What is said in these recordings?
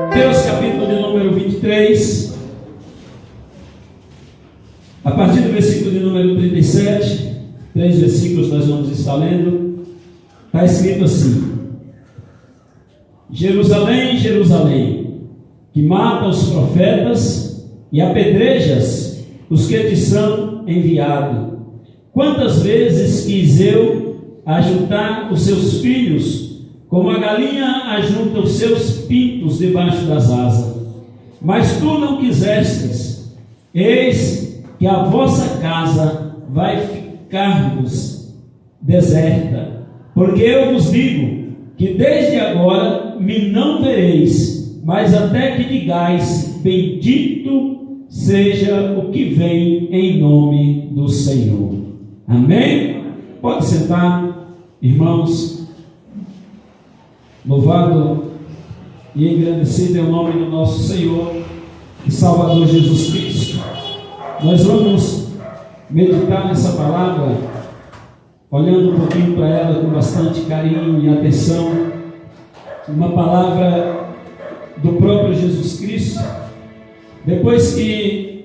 Mateus capítulo de número 23, a partir do versículo de número 37, 3 versículos nós vamos estar lendo. Está escrito assim: Jerusalém, Jerusalém, que mata os profetas e apedrejas os que te são enviados. Quantas vezes quis eu ajuntar os seus filhos, como a galinha ajunta os seus pintos debaixo das asas, mas tu não quisestes. Eis que a vossa casa vai ficar-vos deserta, porque eu vos digo que desde agora me não vereis, mas até que digais: bendito seja o que vem em nome do Senhor. Amém? Pode sentar, irmãos. Louvado e engrandecido é o nome do nosso Senhor e Salvador Jesus Cristo. Nós vamos meditar nessa palavra, olhando um pouquinho para ela com bastante carinho e atenção. Uma palavra do próprio Jesus Cristo, depois que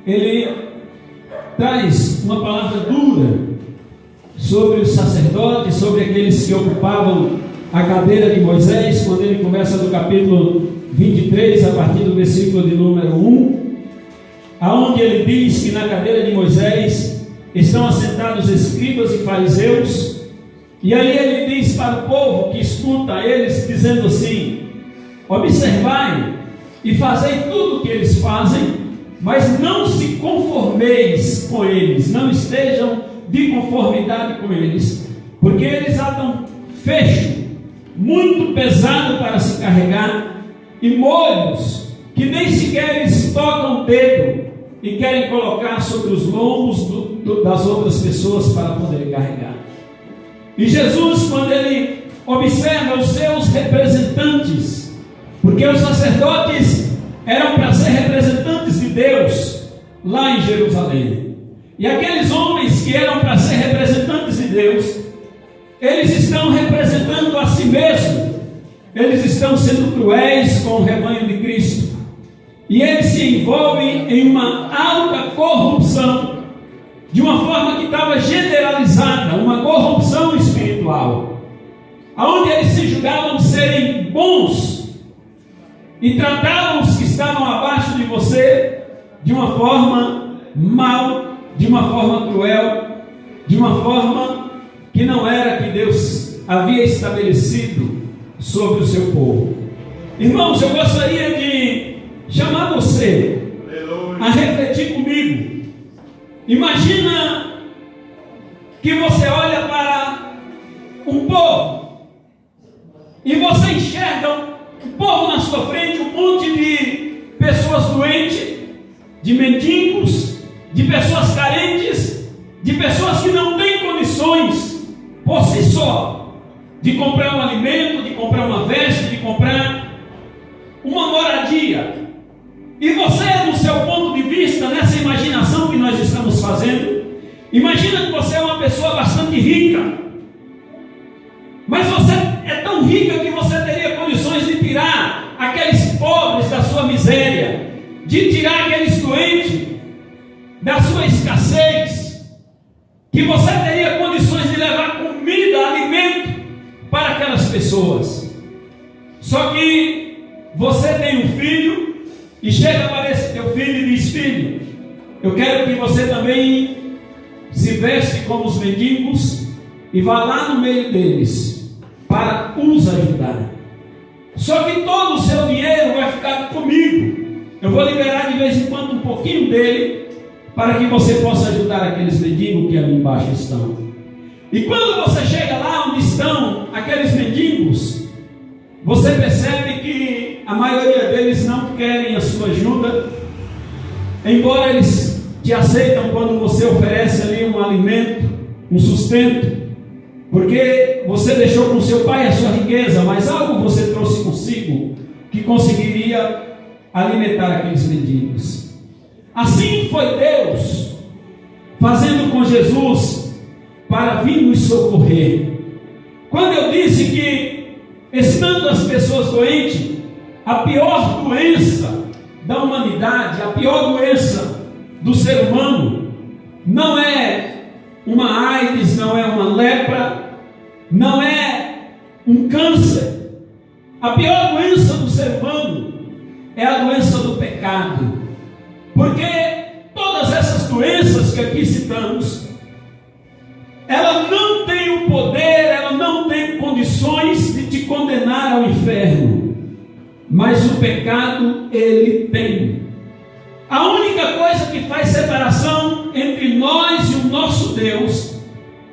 Ele traz uma palavra dura sobre os sacerdotes, sobre aqueles que ocupavam a cadeira de Moisés, quando ele começa no capítulo 23, a partir do versículo de número 1, aonde ele diz que na cadeira de Moisés estão assentados escribas e fariseus, e ali ele diz para o povo que escuta eles, dizendo assim: observai e fazei tudo o que eles fazem, mas não se conformeis com eles, não estejam de conformidade com eles, porque eles atam fecho muito pesado para se carregar, e molhos que nem sequer eles tocam o dedo e querem colocar sobre os lombos das outras pessoas para poder carregar. E Jesus, quando ele observa os seus representantes, porque os sacerdotes eram para ser representantes de Deus lá em Jerusalém, e aqueles homens que eram para ser representantes de Deus, eles estão representando a si mesmos, eles estão sendo cruéis com o rebanho de Cristo, e eles se envolvem em uma alta corrupção, de uma forma que estava generalizada, uma corrupção espiritual, onde eles se julgavam serem bons, e tratavam os que estavam abaixo de você de uma forma mal, de uma forma cruel, de uma forma que não era que Deus havia estabelecido sobre o seu povo. Irmãos, eu gostaria de chamar você a refletir comigo. Imagina que você olha para um povo e você enxerga um povo na sua frente, um monte de pessoas doentes, de mendigos, de pessoas carentes, de pessoas que não têm condições por si só de comprar um alimento, de comprar uma veste, de comprar uma moradia. E você, no seu ponto de vista, nessa imaginação que nós estamos fazendo, imagina que você é uma pessoa bastante rica, mas você é tão rica que você teria condições de tirar aqueles pobres da sua miséria, de tirar aqueles doentes da sua escassez, que você teria condições de levar comida, alimento para aquelas pessoas. Só que você tem um filho e chega para esse teu filho e diz: filho, eu quero que você também se veste como os mendigos e vá lá no meio deles para os ajudar. Só que todo o seu dinheiro vai ficar comigo. Eu vou liberar de vez em quando um pouquinho dele, para que você possa ajudar aqueles mendigos que ali embaixo estão. E quando você chega lá onde estão aqueles mendigos, você percebe que a maioria deles não querem a sua ajuda, embora eles te aceitam quando você oferece ali um alimento, um sustento, porque você deixou com seu pai a sua riqueza, mas algo você trouxe consigo que conseguiria alimentar aqueles mendigos. Assim foi Deus fazendo com Jesus para vir nos socorrer. Quando eu disse que, estando as pessoas doentes, a pior doença da humanidade, a pior doença do ser humano, não é uma AIDS, não é uma lepra, não é um câncer. A pior doença do ser humano é a doença do pecado. Porque todas essas doenças que aqui citamos, ela não tem o poder, ela não tem condições de te condenar ao inferno. Mas o pecado, ele tem. A única coisa que faz separação entre nós e o nosso Deus,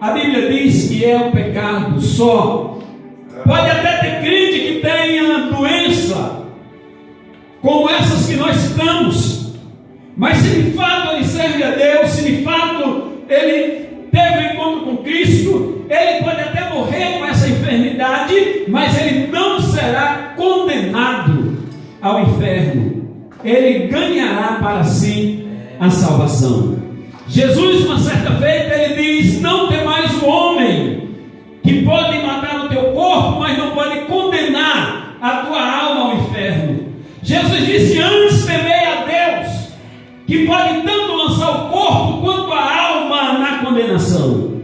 a Bíblia diz que é o pecado só. Pode até ter crente que tenha doença, como essas que nós citamos, mas se de fato ele serve a Deus, se de fato ele teve um encontro com Cristo, ele pode até morrer com essa enfermidade, mas ele não será condenado ao inferno. Ele ganhará para si a salvação. Jesus, uma certa feita, ele diz: não temais o homem, que pode matar o teu corpo, mas não pode condenar a tua alma ao inferno. Jesus disse: antes temei a Deus, que pode tanto lançar o corpo quanto a alma na condenação.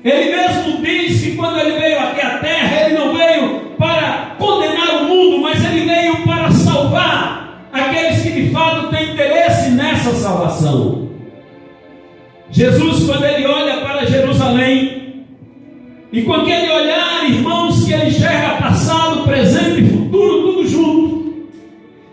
Ele mesmo diz que quando ele veio aqui à terra, ele não veio para condenar o mundo, mas ele veio para salvar aqueles que de fato têm interesse nessa salvação. Jesus, quando ele olha para Jerusalém, e com aquele olhar, irmãos, que ele enxerga passado, presente e futuro, tudo junto,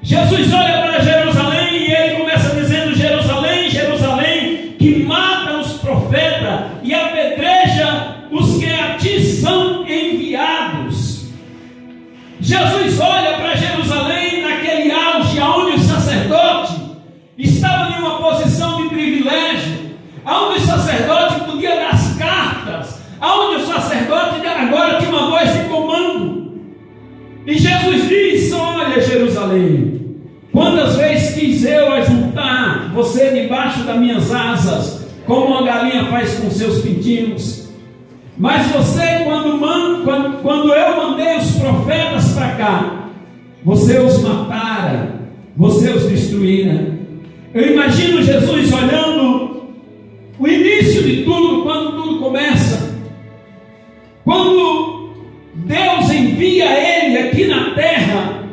Jesus olha para Jerusalém e ele começa dizendo: Jerusalém, Jerusalém, que mata os profetas e apedreja os que a ti são enviados. Jesus olha para Jerusalém naquele auge onde o sacerdote estava em uma posição de privilégio, onde o sacerdote podia dar as cartas, onde o sacerdote agora tinha uma voz de comando. E Jesus diz: olha, Jerusalém, quantas vezes quis eu ajuntar você debaixo das minhas asas, como uma galinha faz com seus pintinhos, mas você, quando eu mandei os profetas para cá, você os matara, você os destruíra. Eu imagino Jesus olhando o início de tudo, quando tudo começa, quando Deus envia ele aqui na terra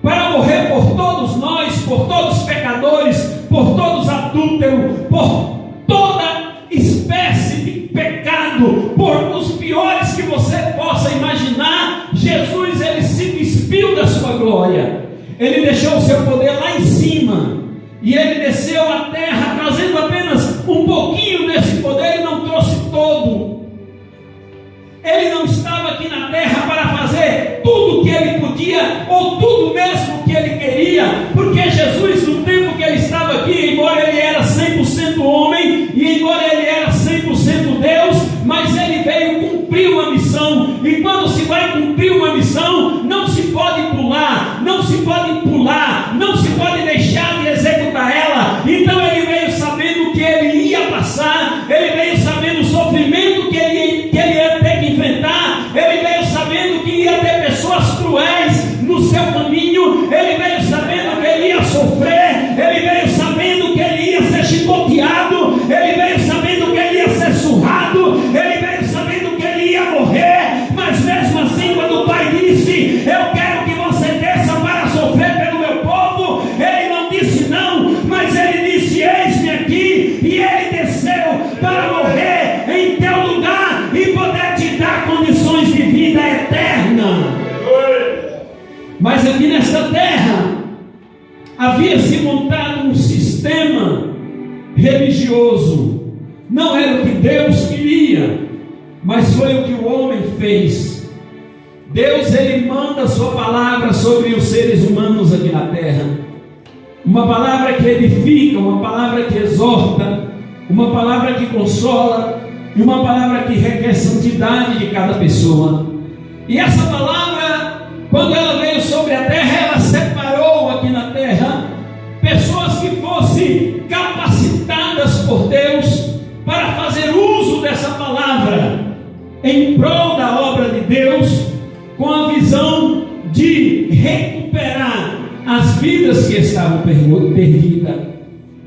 para morrer por todos nós, por todos os pecadores, por todos os adúlteros, por toda espécie de pecado, por os piores que você possa imaginar. Jesus, ele se despiu da sua glória, ele deixou o seu poder lá em cima, e ele desceu à terra trazendo apenas um pouquinho desse poder, e não trouxe todo. Ele não estava aqui na terra para fazer tudo o que ele podia, ou tudo mesmo que ele queria, porque Jesus, no tempo que ele estava aqui, embora ele era 100% homem, e embora ele era 100% Deus, mas ele veio cumprir uma missão. E quando se vai cumprir uma missão, não se pode pular, não se pode pular, não se pode deixar de executar ela. Então ele veio sabendo que ele ia passar, ele veio sabendo o sofrimento que ele ia ter que enfrentar, ele veio sabendo que ia ter pessoas cruéis no seu caminho, ele veio sabendo que ele ia sofrer, ele veio sabendo que ele ia ser chicoteado, ele veio sabendo que ele ia ser surrado, ele veio sabendo que ele ia morrer. Mas mesmo assim, quando o Pai disse: eu quero que você desça para sofrer pelo meu povo, ele não disse não, mas ele disse: eis-me aqui. E ele desceu para morrer em teu lugar e poder te dar condições de vida eterna. Mas aqui nesta terra havia se montado um sistema religioso. Não era o que Deus queria, mas foi o que o homem fez. Deus, ele manda a sua palavra sobre os seres humanos aqui na terra, uma palavra que edifica, uma palavra que exorta, uma palavra que consola, e uma palavra que requer santidade de cada pessoa. E essa palavra, quando ela veio sobre a terra, ela separou aqui na terra pessoas que fossem capacitadas por Deus para fazer uso dessa palavra em prol da obra de Deus, com a visão de recuperar as vidas que estavam perdidas.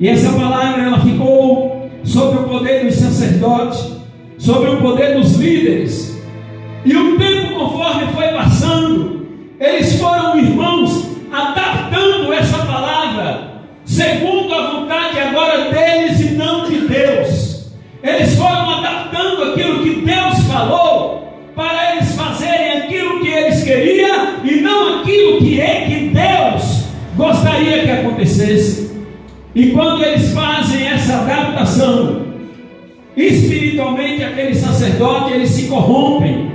E essa palavra ela ficou sobre o poder dos sacerdotes, sobre o poder dos líderes. E o tempo, conforme foi passando, eles foram, irmãos, adaptando essa palavra segundo a vontade agora deles e não de Deus. Eles foram adaptando aquilo que Deus falou para eles fazerem aquilo que eles queriam e não aquilo que Deus gostaria que acontecesse. E quando eles fazem essa adaptação, espiritualmente aquele sacerdote, eles se corrompem.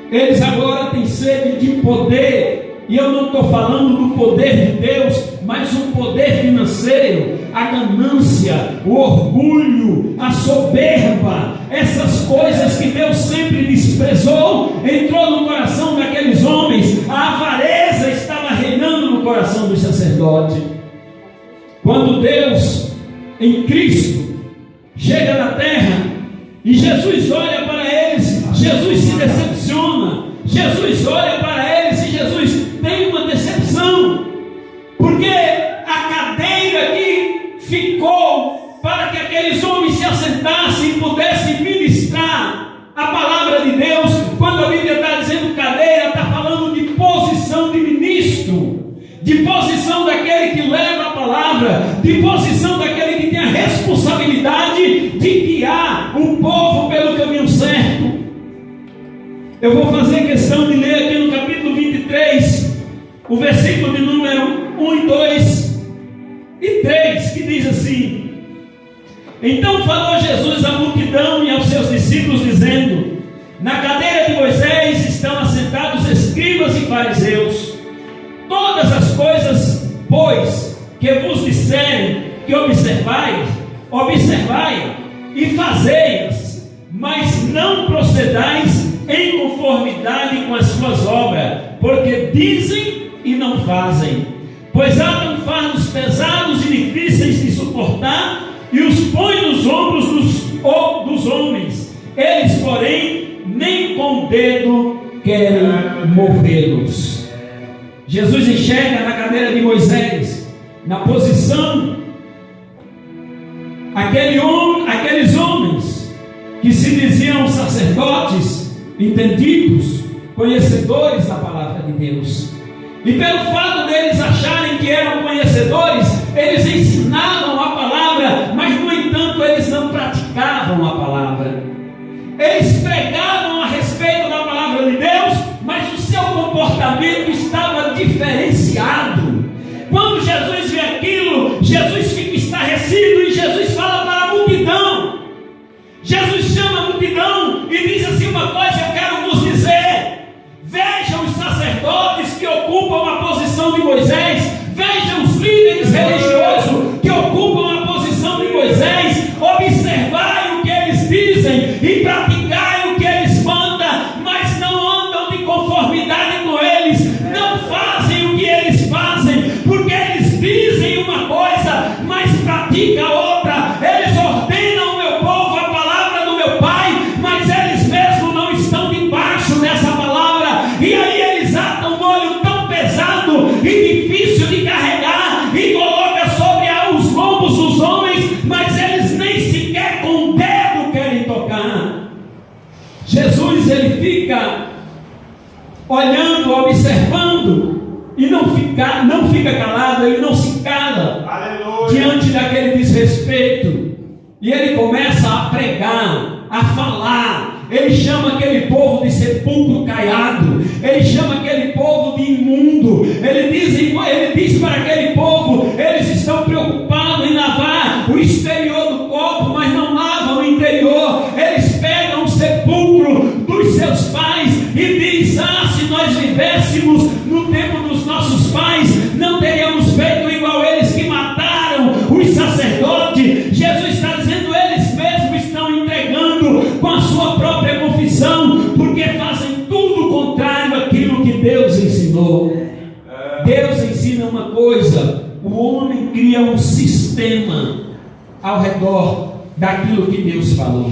Eles agora têm sede de poder. E eu não estou falando do poder de Deus, mas o poder financeiro, a ganância, o orgulho, a soberba, essas coisas que Deus sempre desprezou, entrou no coração daqueles homens. A avareza estava reinando no coração dos sacerdotes. Quando Deus, em Cristo, chega na terra e Jesus olha para eles, Jesus se decepciona, Jesus olha para eles e Jesus tem uma decepção, porque a cadeira que ficou para que aqueles homens se assentassem e pudessem ministrar a palavra de Deus, quando a Bíblia está dizendo cadeira, está falando de posição de ministro, de posição daquele que leva a palavra, de posição daquele que tem a responsabilidade de guiar o povo pelo caminho certo. Eu vou fazer questão de ler aqui no capítulo 23, o versículo de número 1, 2 e 3, que diz assim: Então falou Jesus à multidão e aos seus discípulos, dizendo: Na cadeira de Moisés estão assentados escribas e fariseus. Todas as coisas, pois, que vos disserem que observai e fazei-as, mas não procedais em conformidade com as suas obras, porque dizem e não fazem. Pois atam fardos pesados e difíceis de suportar e os põem nos ombros dos homens. Eles, porém, nem com o dedo querem movê-los. Jesus enxerga na cadeira de Moisés, na posição, aqueles homens que se diziam sacerdotes, entendidos, conhecedores da palavra de Deus. E pelo fato deles acharem que eram conhecedores, eles ensinavam a palavra, mas no entanto eles não praticavam a palavra. Eles pregavam a respeito da palavra de Deus, mas o seu comportamento estava diferenciado. Quando Jesus vê aquilo, Jesus fica estarrecido e Jesus fala para a multidão. Jesus chama a multidão e diz assim: uma coisa eu quero vos dizer. Vejam os sacerdotes que ocupam a posição de Moisés, vejam os líderes religiosos que ocupam a posição de Moisés. Observai o que eles dizem e praticai o que eles mandam, mas não andam de conformidade com eles, não fazem o que eles fazem, porque eles dizem uma coisa, mas praticam outra. Eles ordenam o meu povo a palavra do meu Pai, mas eles mesmos não estão debaixo dessa palavra, e aí eles atam um molho tão pesado e difícil de carregar e coloca sobre os lombos dos homens, mas eles nem sequer com o dedo querem tocar. Jesus, ele fica olhando, observando, e não fica calado, ele não se cala. Aleluia. Diante daquele desrespeito, e ele começa a pregar, a falar. Ele chama aquele povo de sepulcro caiado, ele chama aquele povo de imundo. Ele diz para aquele povo: eles estão preocupados em lavar o exterior do corpo, mas não lavam o interior. Eles pegam o sepulcro dos seus pais e diz: se nós vivêssemos no tempo dos nossos pais, não teríamos feito igual eles que mataram os sacerdotes. Jesus está dizendo: eles mesmos estão entregando com a sua própria confissão, porque fazem tudo contrário àquilo que Deus ensinou. Deus ensina uma coisa, o homem cria um sistema ao redor daquilo que Deus falou.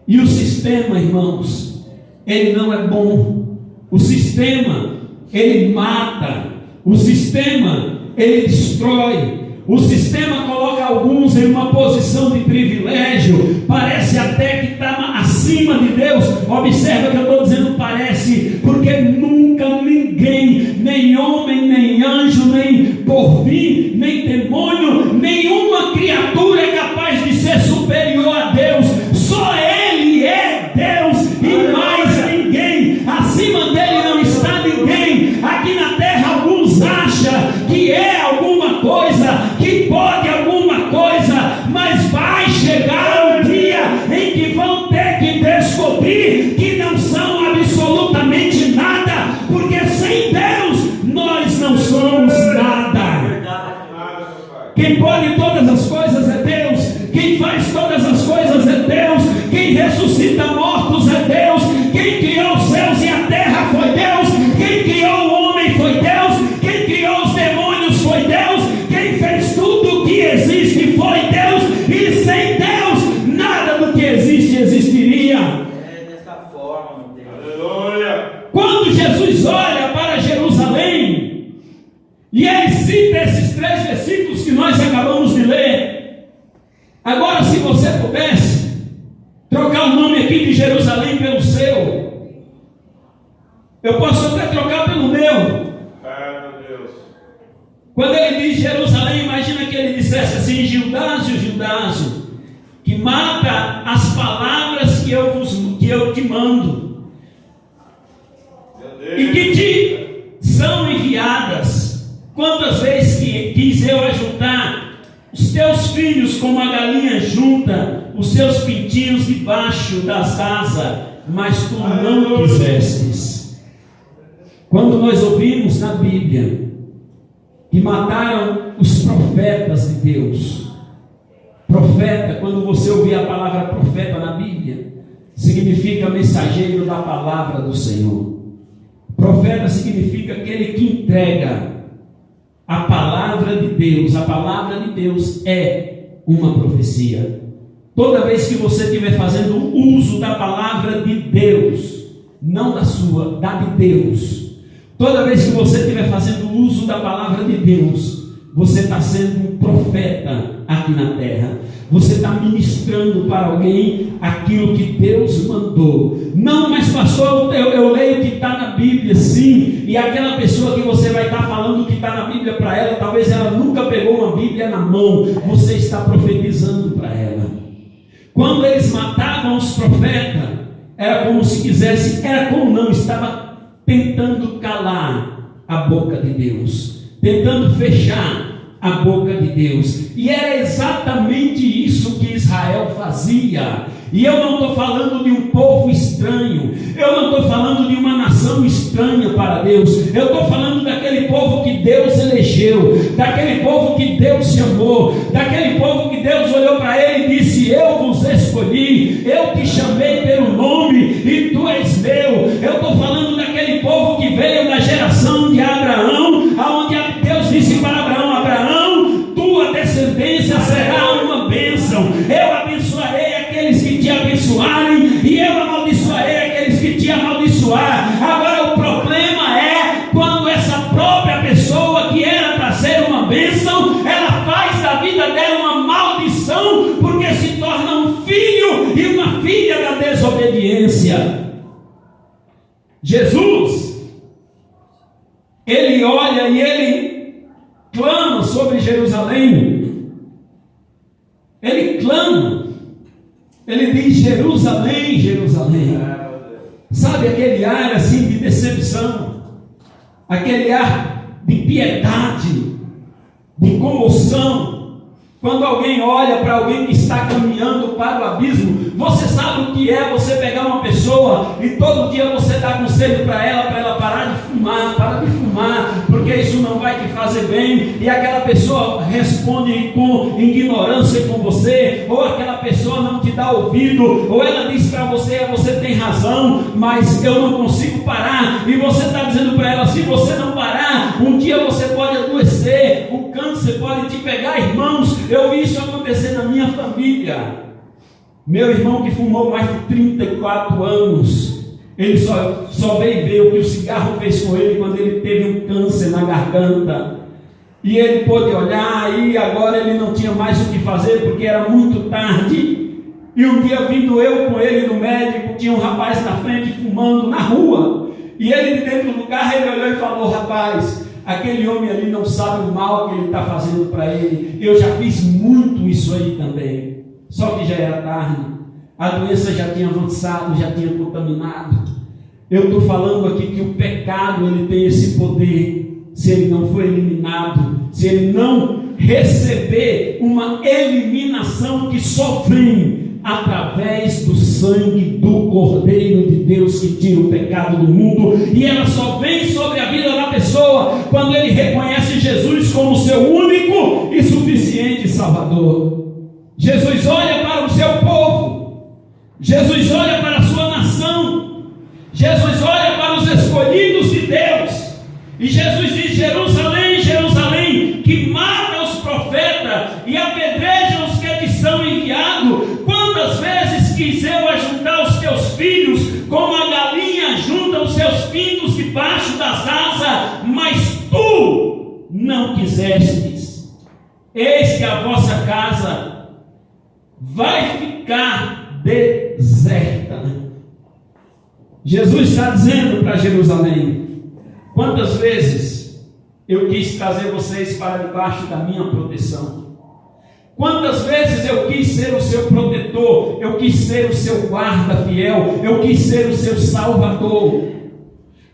E o sistema, irmãos, ele não é bom. O sistema, ele mata. O sistema, ele destrói. O sistema coloca alguns em uma posição de privilégio, parece até que está acima de Deus. Observa que eu estou dizendo parece, porque nunca ninguém, nem homem, nem anjo, nem porvir, nem demônio, nenhuma criatura é capaz de ser superior a Deus. Só Ele é Deus e mais ninguém. Acima dele não está ninguém. Aqui na terra alguns acham que é alguma coisa, que pode alguma coisa, mas vai chegar um dia em que vão ter que descobrir que não são absolutamente nada, porque sem Deus nós não somos nada. Quem pode todas as coisas é Deus, quem faz todas as coisas é Deus, quem ressuscita mortos é Deus, quem criou os céus e a terra foi Deus, quem criou o homem foi Deus, quem criou os demônios foi Deus, quem fez tudo o que existe foi Deus, e sem Deus nada do que existe existiria. É dessa forma, meu Deus. Aleluia. Quando Jesus olha para Jerusalém e ele cita esses 3 versículos que nós acabamos de ler, agora se você pudesse trocar o nome aqui de Jerusalém pelo seu, eu posso até trocar pelo meu. Meu Deus. Quando ele diz Jerusalém, imagina que ele dissesse assim: Gildásio, Gildásio, que mata as palavras que eu te mando, e que te são enviadas. Quantas vezes que quis eu ajuntar os teus filhos como a galinha junta os seus pintinhos debaixo das asas, mas tu não quisestes. Quando nós ouvimos na Bíblia que mataram os profetas de Deus, profeta, quando você ouvir a palavra profeta na Bíblia, significa mensageiro da palavra do Senhor. Profeta significa aquele que entrega a palavra de Deus. A palavra de Deus é uma profecia. Toda vez que você estiver fazendo uso da palavra de Deus, não da sua, da de Deus, toda vez que você estiver fazendo uso da palavra de Deus, você está sendo um profeta aqui na terra. Você está ministrando para alguém aquilo que Deus mandou. Não, mas pastor, eu leio que está na Bíblia, sim. E aquela pessoa que você vai estar falando que está na Bíblia para ela, talvez ela nunca pegou uma Bíblia na mão. Você está profetizando para ela. Quando eles matavam os profetas, era como se quisesse, era como não, estava tentando calar a boca de Deus, tentando fechar a boca de Deus. E era exatamente isso que Israel fazia. E eu não estou falando de um povo estranho, eu não estou falando de uma nação estranha para Deus, eu estou falando daquele povo que Deus elegeu, daquele povo que Deus chamou, daquele povo que Deus olhou para ele e disse: eu vos escolhi, eu te chamei pelo nome e tu és meu. Eu estou falando daquele povo que veio da geração de Abraão, aonde Deus disse para Abraão: Abraão, tua descendência será uma bênção. Eu abençoarei aqueles que te abençoarem, e eu amaldiçoarei aqueles que te amaldiçoar. Agora o problema é quando essa própria pessoa que era para ser uma bênção, ela faz da vida dela uma maldição, porque se torna um filho e uma filha da desobediência. Jesus, ele olha e ele clama sobre Jerusalém. Ele clama. Ele diz: Jerusalém, Jerusalém. Sabe aquele ar assim de decepção, aquele ar de piedade, de comoção. Quando alguém olha para alguém que está caminhando para o abismo, você sabe o que é você pegar uma pessoa e todo dia você dá conselho para ela parar de fumar, para de fumar, porque isso não vai te fazer bem, e aquela pessoa responde com ignorância com você, ou aquela pessoa não te dá ouvido, ou ela diz para você: você tem razão, mas eu não consigo parar, e você está dizendo para ela: se você não parar, um dia você pode adoecer, o câncer pode te pegar. Irmãos, eu vi isso acontecer na minha família. Meu irmão, que fumou mais de 34 anos, Ele só veio ver o que o cigarro fez com ele quando ele teve um câncer na garganta. E ele pôde olhar e agora ele não tinha mais o que fazer porque era muito tarde. E um dia, vindo eu com ele no médico, tinha um rapaz na frente fumando na rua. E ele de dentro do carro, ele olhou e falou: rapaz, aquele homem ali não sabe o mal que ele está fazendo para ele. Eu já fiz muito isso aí também. Só que já era tarde. A doença já tinha avançado, já tinha contaminado. Eu estou falando aqui que o pecado, ele tem esse poder. Se ele não for eliminado, se ele não receber uma eliminação que só vem através do sangue do Cordeiro de Deus que tira o pecado do mundo, e ela só vem sobre a vida da pessoa quando ele reconhece Jesus como seu único e suficiente Salvador. Jesus olha para o seu povo, Jesus olha para a sua nação, Jesus olha para os escolhidos de Deus, e Jesus diz: Jerusalém, Jerusalém, que mata os profetas e apedreja os que te são enviados, quantas vezes quis eu ajuntar os teus filhos, como a galinha junta os seus pintos debaixo das asas, mas tu não quisestes. Eis que a vossa casa vai ficar deserta. Jesus está dizendo para Jerusalém: quantas vezes eu quis trazer vocês para debaixo da minha proteção? Quantas vezes eu quis ser o seu protetor, eu quis ser o seu guarda fiel, eu quis ser o seu salvador.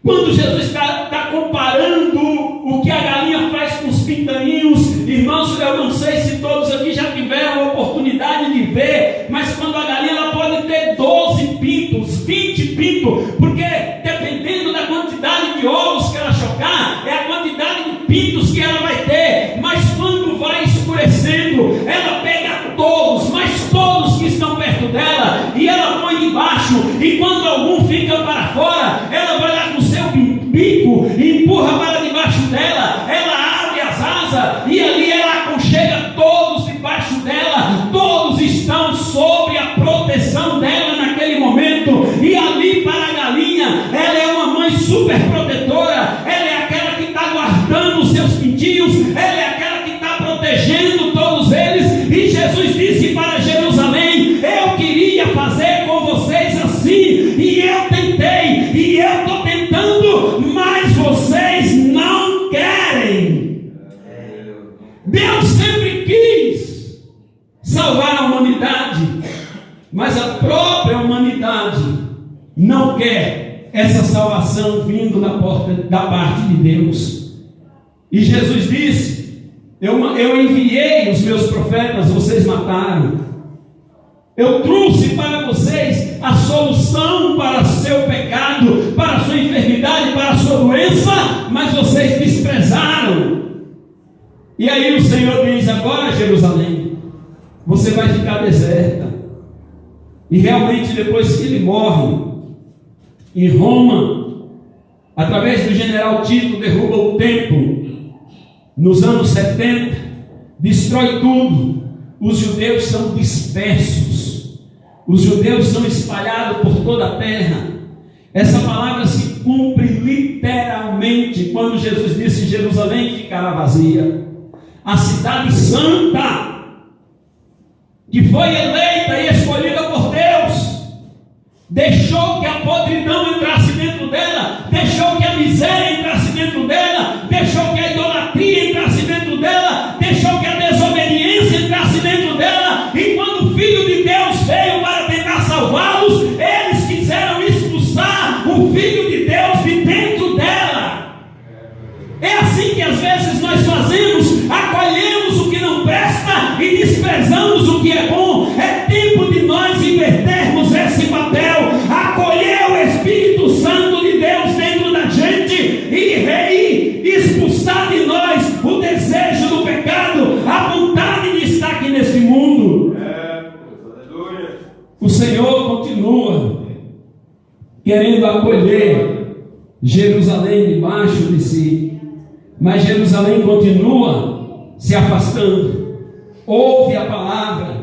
Quando Jesus está comparando o que a galinha faz com os pintainhos, irmãos, eu não sei se todos aqui já tiveram a oportunidade de ver, mas quando a galinha ela pode ter 12 pintos, 20 pintos, porque dependendo da quantidade de ovos que ela chocar, é a quantidade de pintos que ela vai ter. Mas quando vai escurecendo, ela pega todos, mas todos que estão perto dela, e ela põe embaixo, e quando algum fica para fora, ela vai lá com o seu bico e empurra para debaixo dela, ela abre as asas, e ali ela aconchega todos debaixo dela, todos estão sob a proteção dela naquele momento. E ali para a galinha, ela é uma mãe super protetora, ela é aquela que está guardando os seus pintinhos, ela é aquela que está protegendo todos eles. E Jesus disse para Jerusalém: eu queria fazer com vocês assim, e eu tentei, e eu estou tentando, mas vocês não querem. Deus sempre quis salvar a humanidade, mas a própria humanidade não quer essa salvação vindo da parte de Deus. E Jesus disse: eu enviei os meus profetas, vocês mataram. Eu trouxe para vocês a solução para o seu pecado, para a sua enfermidade, para a sua doença, mas vocês desprezaram. E aí o Senhor diz: agora, Jerusalém, você vai ficar deserta. E realmente, depois que ele morre em Roma, através do general Tito, derruba o templo nos anos 70, destrói tudo. Os judeus são dispersos, os judeus são espalhados por toda a terra. Essa palavra se cumpre literalmente quando Jesus disse: Jerusalém ficará vazia. A cidade santa, que foi eleita e escolhida por Deus, deixou que a podridão entrasse dentro dela, deixou que a miséria entrasse dentro dela, deixou que a idolatria entrasse dentro dela, deixou que a desobediência entrasse dentro dela. E quando o Filho de Deus veio para tentar salvá-los, eles quiseram expulsar o Filho de Deus de dentro dela. É assim que às vezes nós fazemos: acolhemos o que não presta e desprezamos o que é bom. É tempo de nós invertermos esse papel, acolher o Espírito Santo de Deus dentro da gente e expulsar de nós o desejo do pecado, a vontade de estar aqui nesse mundo. O Senhor continua querendo acolher Jerusalém debaixo de si, mas Jerusalém continua se afastando. Ouve a palavra,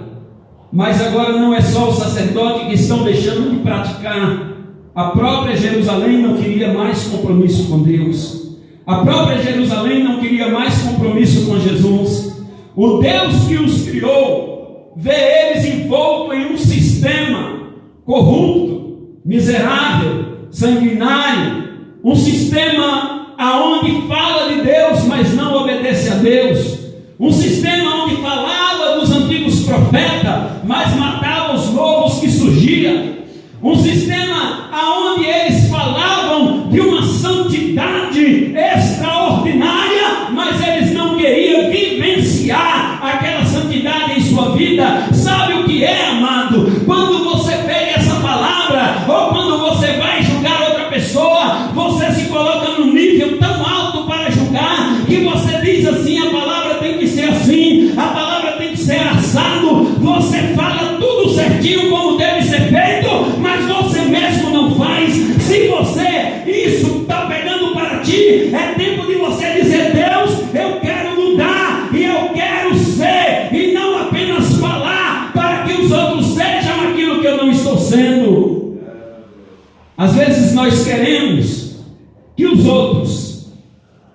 mas agora não é só o sacerdote que estão deixando de praticar, A própria Jerusalém não queria mais compromisso com Deus. A própria Jerusalém não queria mais compromisso com Jesus. O Deus que os criou vê eles envoltos em um sistema corrupto, miserável, sanguinário, um sistema aonde fala de Deus, mas não obedece a Deus, um sistema onde falava dos antigos profetas, mas matava os novos que surgiam, um sistema aonde eles falavam de uma santidade extraordinária, mas eles não queriam vivenciar aquela santidade em sua vida. Sabe o que é, amado? Quando você pega essa palavra, ou quando você vai julgar outra pessoa, você se coloca num nível tão alto para julgar, que você diz assim: a palavra tem que ser assim, a palavra tem que ser assado. Você fala tudo certinho como deve ser feito, mas você mesmo não faz. Se você, isso está pegando para ti, é tempo de você dizer: Deus, eu quero mudar, e eu quero ser, e não apenas falar para que os outros sejam aquilo que eu não estou sendo. Às vezes nós queremos que os outros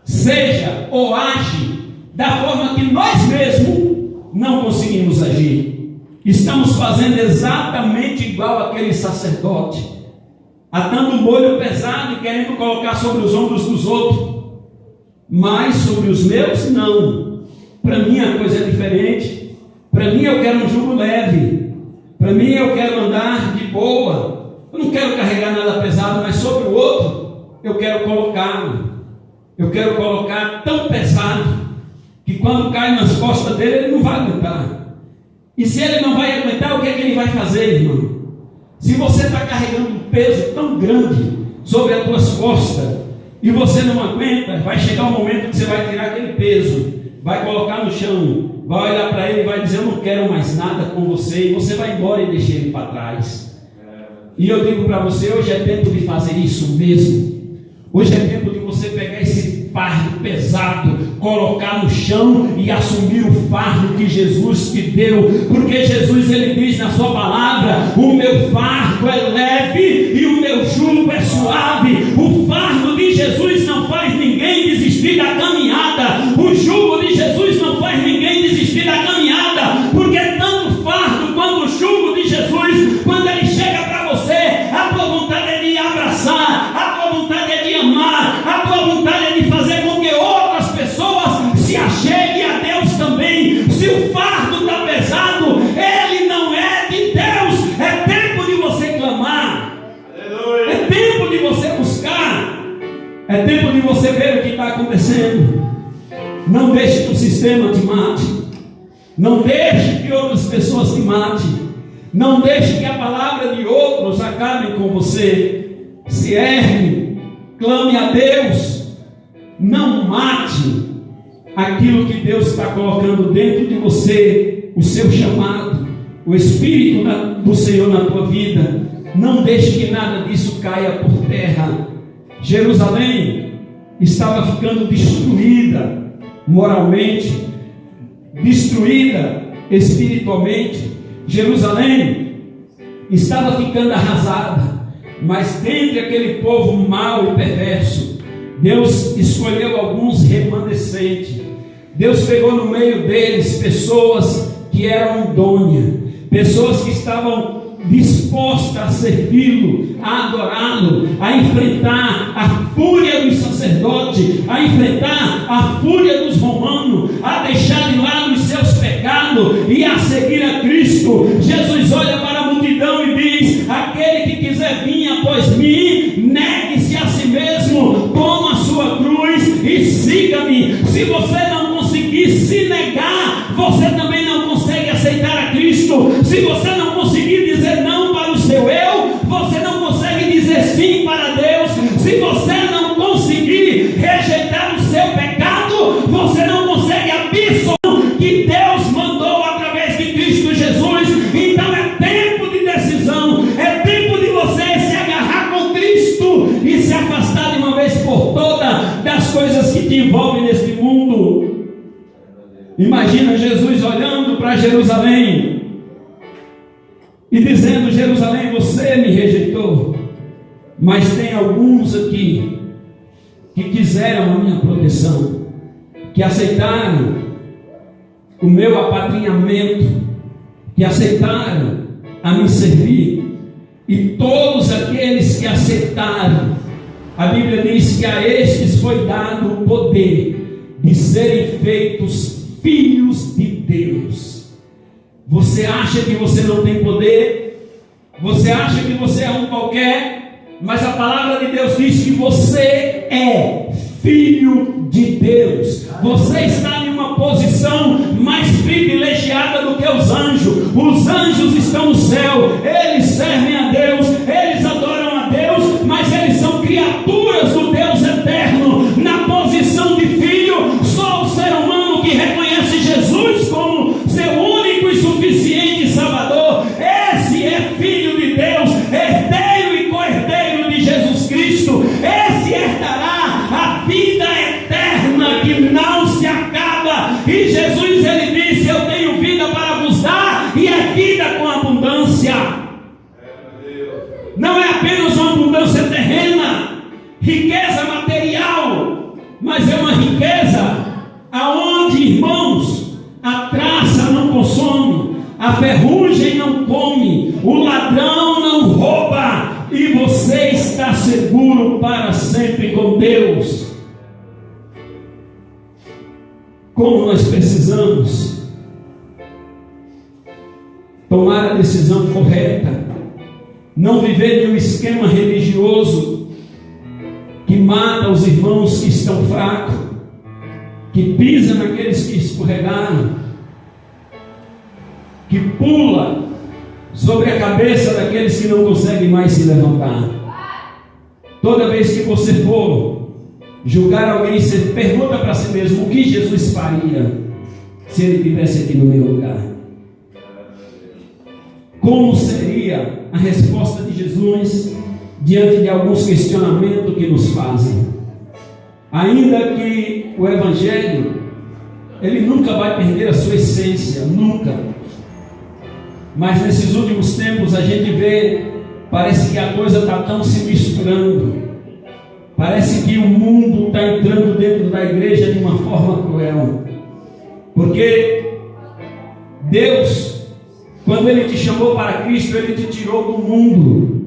sejam ou agem da forma que nós mesmos não conseguimos agir. Estamos fazendo exatamente igual aquele sacerdote, atando um molho pesado e querendo colocar sobre os ombros dos outros, mas sobre os meus não. Para mim a coisa é diferente. Para mim eu quero um jugo leve. Para mim eu quero andar de boa. Eu não quero carregar nada pesado, mas sobre o outro eu quero colocá-lo. Eu quero colocar tão pesado que quando cai nas costas dele, ele não vai aguentar. E se ele não vai aguentar, o que é que ele vai fazer, irmão? Se você está carregando um peso tão grande sobre as tuas costas e você não aguenta, vai chegar um momento que você vai tirar aquele peso, vai colocar no chão, vai olhar para ele e vai dizer: eu não quero mais nada com você, e você vai embora e deixa ele para trás. E eu digo para você, hoje é tempo de fazer isso mesmo. Hoje é tempo de você pegar esse fardo pesado, colocar no chão e assumir o fardo que Jesus te deu, porque Jesus, ele diz na sua palavra: o meu fardo é leve e o meu jugo é suave. O fardo de Jesus não faz ninguém desistir da caminhada, o jugo de Jesus não faz ninguém desistir da caminhada, porque tanto o fardo quanto o jugo de Jesus, quando ele chega para você, a tua vontade é de abraçar, a tua vontade é de amar, a tua vontade é de fazer com que outras pessoas se acheguem a Deus também. Se o fardo está pesado, ele não é de Deus. É tempo de você clamar, é tempo de você buscar, é tempo de você ver o que está acontecendo. Não deixe que o sistema te mate, não deixe que outras pessoas te matem, não deixe que a palavra de outros acabe com você. Se ergue, clame a Deus, não mate aquilo que Deus está colocando dentro de você, o seu chamado, o Espírito do Senhor na tua vida. Não deixe que nada disso caia por terra. Jerusalém estava ficando destruída moralmente, destruída espiritualmente. Jerusalém estava ficando arrasada, mas dentre aquele povo mau e perverso, Deus escolheu alguns remanescentes. Deus pegou no meio deles pessoas que eram idôneas, pessoas que estavam dispostas a servi-lo, a adorá-lo, a enfrentar a fúria dos sacerdotes, a enfrentar a fúria dos romanos, a deixar de lado os seus pecados e a seguir a Cristo. Jesus olha para a multidão e diz: aquele que quiser vir após mim, negue-se a si mesmo, toma a sua cruz e siga-me. Se você não conseguir se negar, você também não consegue aceitar a Cristo. Se você não conseguir dizer não para o seu eu, você não consegue dizer sim para Deus. Se você não conseguir rejeitar o seu pecado, você não consegue a bênção que Deus mandou através de Cristo Jesus. Então é tempo de decisão, é tempo de você se agarrar com Cristo e se afastar de uma vez por todas das coisas que te envolvem neste mundo. Imagina Jesus olhando para Jerusalém e dizendo: Jerusalém, você me rejeitou, Mas tem alguns aqui que quiseram a minha proteção, que aceitaram o meu apadrinhamento, que aceitaram a me servir. E todos aqueles que aceitaram, a Bíblia diz que a estes foi dado o poder de serem feitos filhos de Deus. Você acha que você não tem poder? Você acha que você é um qualquer? Mas a palavra de Deus diz que você é filho de Deus. Você está em uma posição mais privilegiada do que os anjos. Os anjos estão no céu, eles servem a Deus, eles adoram a Deus, mas eles são criaturas do Deus eterno. Na posição de filho, só o ser humano que reconhece Jesus como seu único e suficiente Salvador, esse é filho de Deus, herdeiro e co-herdeiro de Jesus Cristo. Esse herdará a vida eterna que não se acaba. E Jesus, ele disse: eu tenho vida para vos dar, e é vida com abundância. Não é apenas uma abundância terrena, riqueza material, mas é uma riqueza aonde, irmãos, a traça não consome, a ferrugem não come, o ladrão não rouba, e você está seguro para sempre com Deus. Como nós precisamos tomar a decisão correta, não viver de um esquema religioso que mata os irmãos que estão fracos, que pisa naqueles que escorregaram, que pula sobre a cabeça daqueles que não conseguem mais se levantar. Toda vez que você for julgar alguém, você pergunta para si mesmo: o que Jesus faria se ele estivesse aqui no meu lugar? Como seria a resposta de Jesus diante de alguns questionamentos que nos fazem? Ainda que o Evangelho, ele nunca vai perder a sua essência, nunca. Mas nesses últimos tempos a gente vê, parece que a coisa está tão se misturando. Parece que o mundo está entrando dentro da igreja de uma forma cruel. Porque Deus, quando Ele te chamou para Cristo, Ele te tirou do mundo.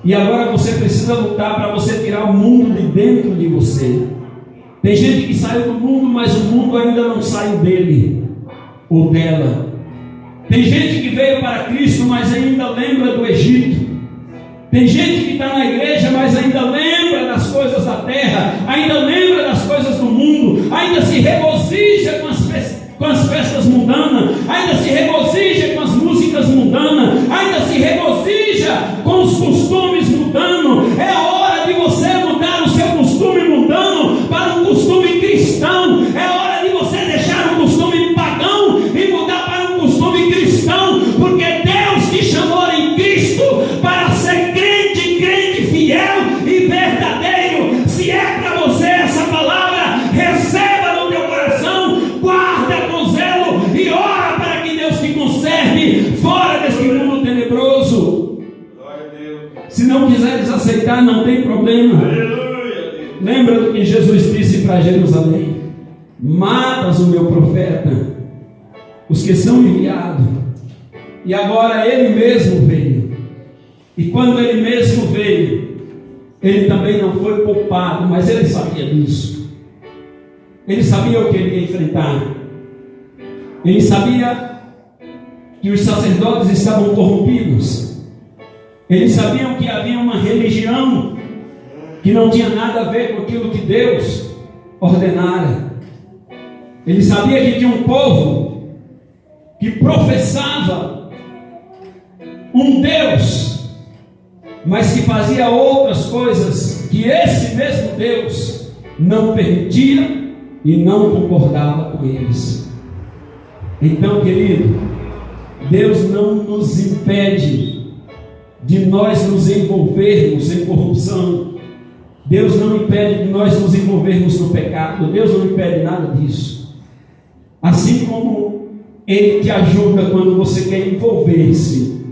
E agora você precisa lutar para você tirar o mundo de dentro de você. Tem gente que saiu do mundo, mas o mundo ainda não saiu dele ou dela. Tem gente que veio para Cristo, mas ainda lembra do Egito. Tem gente que está na igreja, mas ainda lembra das coisas da terra, ainda lembra das coisas do mundo, ainda se regozija com as festas mundanas, ainda se regozija com as músicas mundanas, ainda se regozija com os costumes mundanos. É hora de você mudar o seu costume mundano para um costume cristão. É hora de você deixar o costume pagão e mudar para um costume cristão, porque Deus te chamou em Cristo para ser crente fiel e verdadeiro. Se é para você essa palavra, receba no teu coração, guarda com zelo e ora para que Deus te conserve fora desse mundo tenebroso. Se não quiseres aceitar, não tem problema. Lembra do que Jesus disse para Jerusalém: matas o meu profeta, os que são enviados. E agora ele mesmo veio. E quando ele mesmo veio, ele também não foi poupado, mas ele sabia disso. Ele sabia o que ele ia enfrentar. Ele sabia que os sacerdotes estavam corrompidos. Eles sabiam que havia uma religião que não tinha nada a ver com aquilo que Deus ordenara. Ele sabia que tinha um povo que professava um Deus, mas que fazia outras coisas que esse mesmo Deus não permitia e não concordava com eles. Então, querido, Deus não nos impede de nós nos envolvermos em corrupção. Deus não impede de nós nos envolvermos no pecado. Deus não impede nada disso. Assim como Ele te ajuda quando você quer envolver-se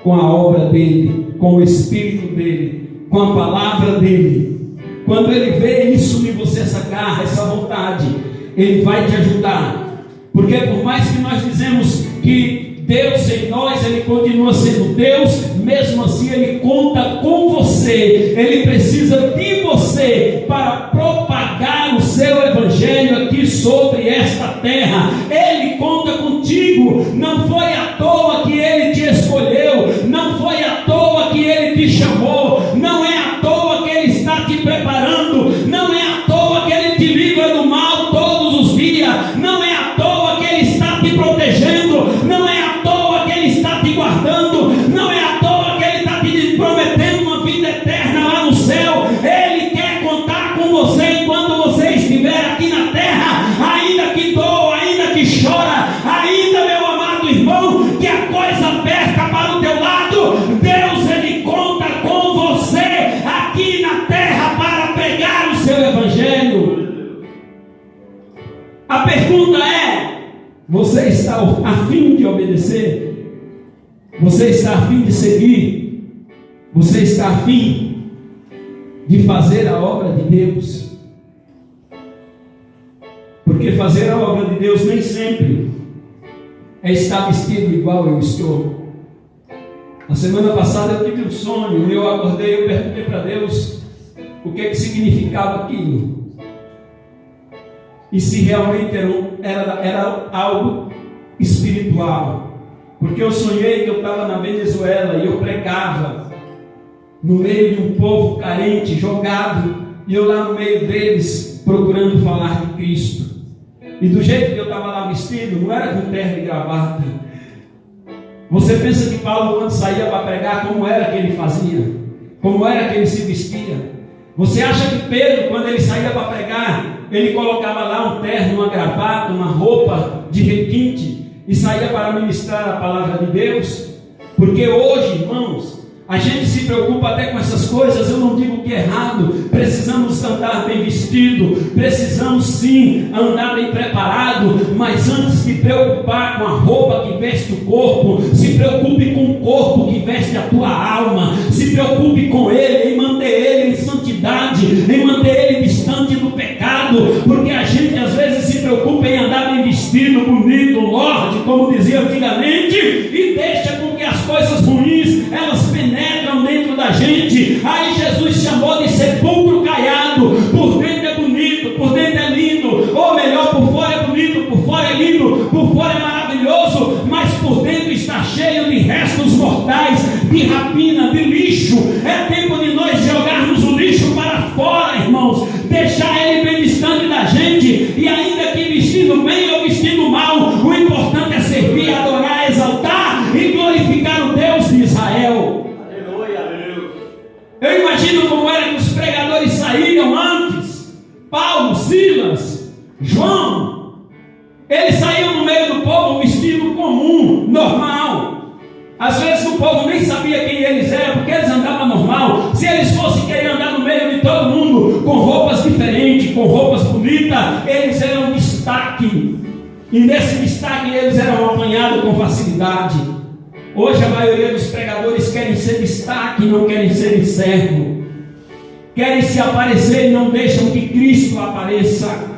com a obra dele, com o Espírito dele, com a palavra dele. Quando ele vê isso em você, essa garra, essa vontade, ele vai te ajudar. Porque por mais que nós dizemos que Deus em nós, ele continua sendo Deus, mesmo assim ele conta com você, ele precisa de você para propagar o seu evangelho aqui sobre esta terra. Ele conta contigo, não foi à toa que ele te escolheu, não foi à toa que ele te chamou, não é à toa que ele está te preparando, não é à toa que ele te livra do mal todos os dias, não é à toa que ele está te protegendo, não é à toa que ele está te guardando, não é à toa que ele está te prometendo uma vida eterna lá no céu. Ele quer contar com você enquanto você estiver aqui na terra, ainda que doa, ainda que chora, ainda, meu amado irmão, que a coisa aperta para o teu lado, Deus, ele conta com você aqui na terra para pregar o seu evangelho. A pergunta é: você está a fim de obedecer? Você está a fim de seguir? Você está a fim de fazer a obra de Deus? Porque fazer a obra de Deus nem sempre é estar vestido igual eu estou. Na semana passada eu tive um sonho, eu acordei, eu perguntei para Deus o que significava aquilo. E se realmente era algo espiritual. Porque eu sonhei que eu estava na Venezuela e eu pregava no meio de um povo carente, jogado, e eu lá no meio deles procurando falar de Cristo. E do jeito que eu estava lá vestido, não era com terno e gravata. Você pensa que Paulo, quando saía para pregar, como era que ele fazia? Como era que ele se vestia? Você acha que Pedro, quando ele saía para pregar, ele colocava lá um terno, uma gravata, uma roupa de requinte e saía para ministrar a palavra de Deus? Porque hoje, irmãos, a gente se preocupa até com essas coisas. Eu não digo que é errado, precisamos andar bem vestido, precisamos sim andar bem preparado, mas antes de preocupar com a roupa que veste o corpo, se preocupe com o corpo que veste a tua alma, se preocupe com ele, em manter ele em santidade, em manter ele distante do pecado, porque a gente às vezes se preocupa em andar bem vestido, bonito, lorde, como dizia antigamente, e deixa com que as coisas ruins, elas penetram dentro da gente. Aí Jesus chamou de sepulcro caiado. Por dentro é bonito, por dentro é lindo, ou melhor, por fora é bonito, por fora é lindo, por fora é maravilhoso, mas por dentro está cheio de restos mortais, de rapina, de lixo. É tempo de nós jogarmos o lixo para fora, irmãos, deixar ele bem distante da gente. E ainda que vestido bem ou vestido mal, o importante é servir, adorar, exaltar e glorificar o Deus de Israel. Eu imagino como era que os pregadores saíam antes. Paulo, Silas, João, eles saíam no meio do povo vestido comum, normal. Às vezes o povo nem sabia quem eles eram, porque eles andavam normal. Se eles fossem querer andar no meio de todo mundo com roupas diferentes, com roupas bonitas, eles eram destaque. E nesse destaque eles eram apanhados com facilidade. Hoje a maioria dos pregadores querem ser destaque, não querem ser servo. Querem se aparecer e não deixam que Cristo apareça.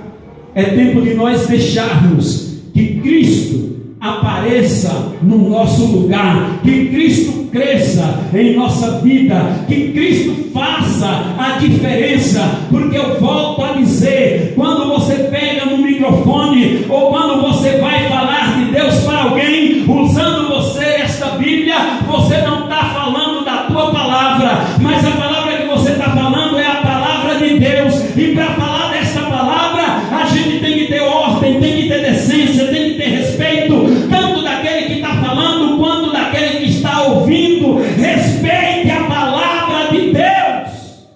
É tempo de nós deixarmos que Cristo apareça no nosso lugar, que Cristo cresça em nossa vida, que Cristo faça a diferença. Porque eu volto a dizer, quando você pega no microfone ou quando você vai falar de Deus para alguém, usando esta Bíblia, você não está falando da tua palavra, mas a palavra que você está falando é a palavra de Deus. E para falar dessa palavra, a gente tem que ter ordem, tem que ter decência, tem que ter respeito, tanto daquele que está falando quanto daquele que está ouvindo. Respeite a palavra de Deus,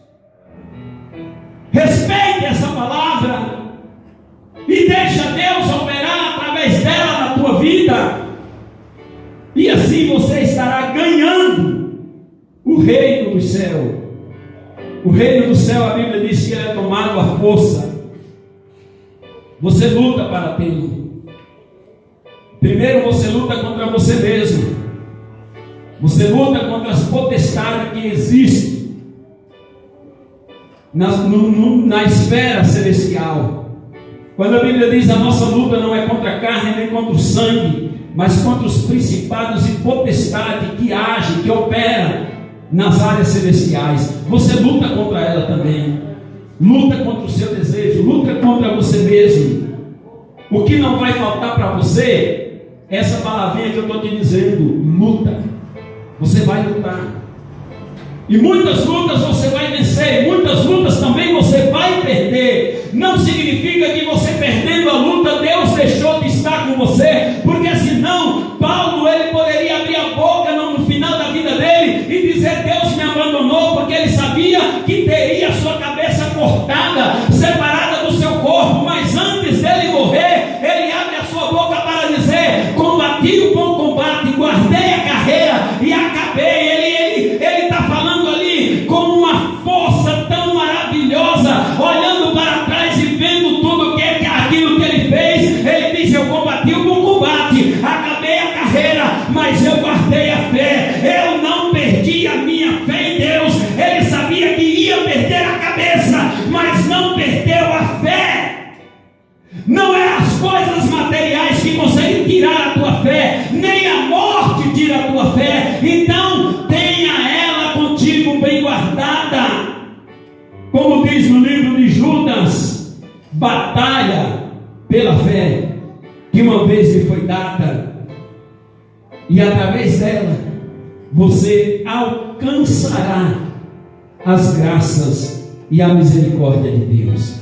respeite essa palavra e deixa Deus operar através dela na tua vida. E assim você estará ganhando o reino do céu. O reino do céu, a Bíblia diz que é tomado à força. Você luta para tê-lo. Primeiro você luta contra você mesmo. Você luta contra as potestades que existem na esfera celestial. Quando a Bíblia diz: a nossa luta não é contra a carne nem contra o sangue, mas contra os principados e potestades que agem, que operam nas áreas celestiais. Você luta contra ela também. Luta contra o seu desejo, luta contra você mesmo. O que não vai faltar para você é essa palavrinha que eu estou te dizendo: luta. Você vai lutar. E muitas lutas você vai vencer, muitas lutas também você vai perder. Não significa que você perdendo a luta, Deus deixou de estar com você, porque senão Paulo ele poderia abrir a boca no final da vida dele e dizer: Deus me abandonou, porque ele sabia que teria a sua cabeça cortada, separada do seu corpo. Mas antes dele morrer, ele abre a sua boca para dizer: combati o bom combate, guardei a carreira e acabei. Ele está falando ali com uma força tão maravilhosa, olhando para trás e vendo tudo aquilo que ele fez. Ele diz: eu combati o bom combate, acabei a carreira, mas eu guardei a fé. Eu não perdi a minha fé em Deus. Ele sabia que ia perder a cabeça, mas não perdeu a fé. Não é as coisas materiais que conseguem tirar a tua fé, nem a morte tira a tua fé. Então tenha ela contigo bem guardada. Como diz no livro de Judas: batalha pela fé que uma vez lhe foi dada, e através dela você alcançará as graças e a misericórdia de Deus.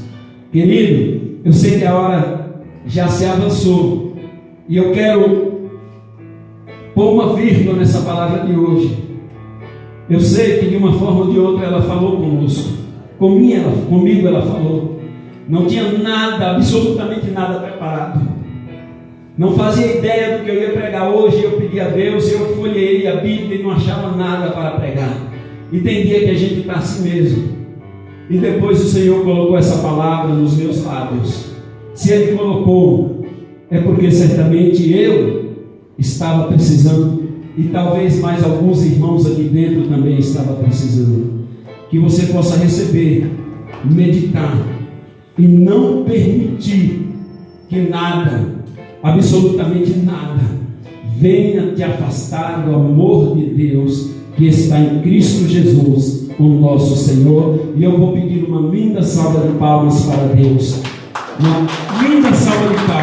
Querido, eu sei que a hora já se avançou, e eu quero pôr uma vírgula nessa palavra de hoje. Eu sei que de uma forma ou de outra ela falou conosco, comigo ela falou. Não tinha nada, absolutamente nada preparado. Não fazia ideia do que eu ia pregar hoje. Eu pedi a Deus, eu folhei a Bíblia e não achava nada para pregar. E tem dia que a gente está assim mesmo. E depois o Senhor colocou essa palavra nos meus lábios. Se Ele colocou, é porque certamente eu estava precisando, e talvez mais alguns irmãos aqui dentro também estavam precisando. Que você possa receber, meditar e não permitir que nada, absolutamente nada, venha te afastar do amor de Deus que está em Cristo Jesus, o nosso Senhor. E eu vou pedir uma linda salva de palmas para Deus. Uma linda salva de palmas.